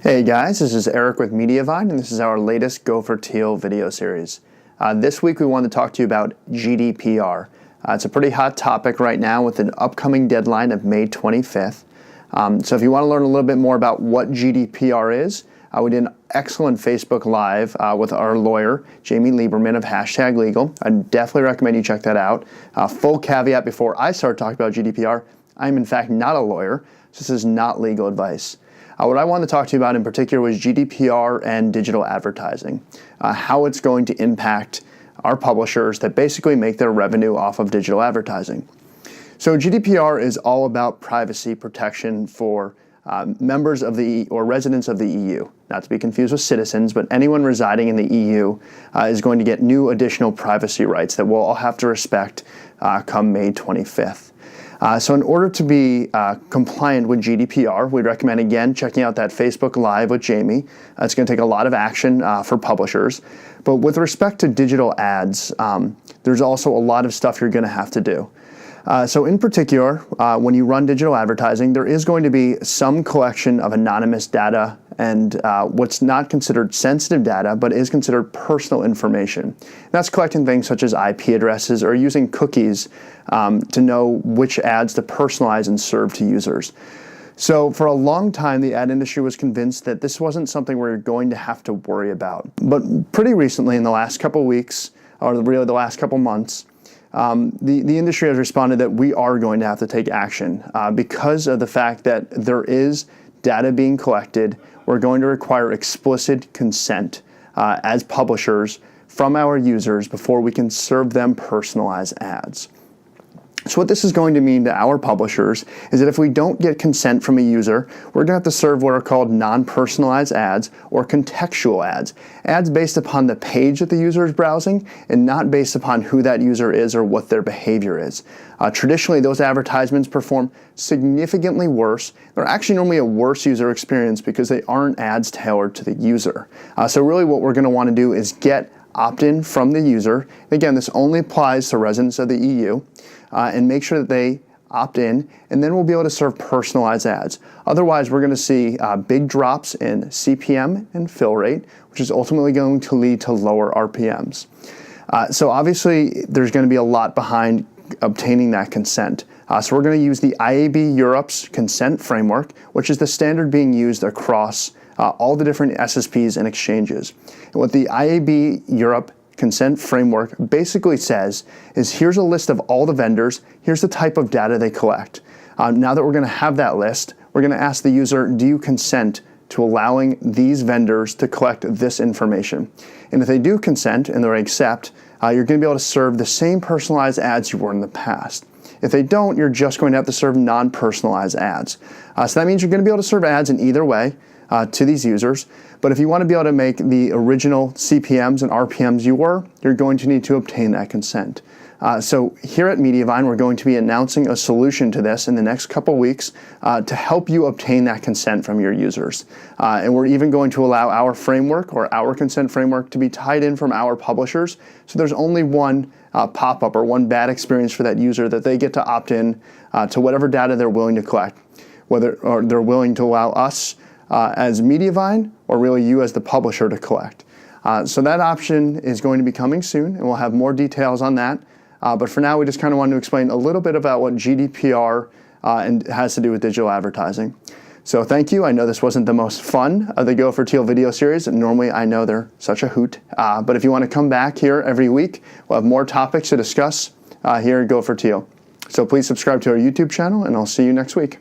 Hey guys, this is Eric with Mediavine, and this is our latest Go For Teal video series. This week we want to talk to you about GDPR. It's a pretty hot topic right now with an upcoming deadline of May 25th. So if you want to learn a little bit more about what GDPR is, we did an excellent Facebook Live with our lawyer, Jamie Lieberman of #Legal. I definitely recommend you check that out. Full caveat before I start talking about GDPR, I'm in fact not a lawyer, so this is not legal advice. What I wanted to talk to you about in particular was GDPR and digital advertising, how it's going to impact our publishers that basically make their revenue off of digital advertising. So GDPR is all about privacy protection for members of or residents of the EU, not to be confused with citizens, but anyone residing in the EU is going to get new additional privacy rights that we'll all have to respect come May 25th. So in order to be compliant with GDPR, we'd recommend, again, checking out that Facebook Live with Jamie. It's going to take a lot of action for publishers. But with respect to digital ads, there's also a lot of stuff you're going to have to do. So in particular, when you run digital advertising, there is going to be some collection of anonymous data and what's not considered sensitive data, but is considered personal information. That's collecting things such as IP addresses or using cookies to know which ads to personalize and serve to users. So for a long time, the ad industry was convinced that this wasn't something we're going to have to worry about. But pretty recently, in the last couple weeks, or really the last couple months, the industry has responded that we are going to have to take action because of the fact that there is data being collected. We're going to require explicit consent as publishers from our users before we can serve them personalized ads. So what this is going to mean to our publishers is that if we don't get consent from a user, we're going to have to serve what are called non-personalized ads or contextual ads, ads based upon the page that the user is browsing and not based upon who that user is or what their behavior is. Traditionally, those advertisements perform significantly worse. They're actually normally a worse user experience because they aren't ads tailored to the user. So really what we're going to want to do is get opt-in from the user. Again, this only applies to residents of the EU. And make sure that they opt in, and then we'll be able to serve personalized ads. Otherwise, we're going to see big drops in CPM and fill rate, which is ultimately going to lead to lower RPMs. So obviously, there's going to be a lot behind obtaining that consent. So we're going to use the IAB Europe's consent framework, which is the standard being used across all the different SSPs and exchanges. And what the IAB Europe consent framework basically says is here's a list of all the vendors, here's the type of data they collect. Now that we're going to have that list, we're going to ask the user, do you consent to allowing these vendors to collect this information? And if they do consent and they accept, you're going to be able to serve the same personalized ads you were in the past. If they don't, you're just going to have to serve non-personalized ads. So that means you're going to be able to serve ads in either way to these users. But if you want to be able to make the original CPMs and RPMs you're going to need to obtain that consent. So here at Mediavine, we're going to be announcing a solution to this in the next couple weeks to help you obtain that consent from your users. And we're even going to allow our framework or our consent framework to be tied in from our publishers. So there's only one pop-up or one bad experience for that user that they get to opt in to whatever data they're willing to collect, whether or they're willing to allow us as Mediavine or really you as the publisher to collect. So that option is going to be coming soon, and we'll have more details on that. But for now, we just kind of wanted to explain a little bit about what GDPR and has to do with digital advertising. So thank you. I know this wasn't the most fun of the Go For Teal video series. Normally, I know they're such a hoot. But if you want to come back here every week, we'll have more topics to discuss here at Go For Teal. So please subscribe to our YouTube channel, and I'll see you next week.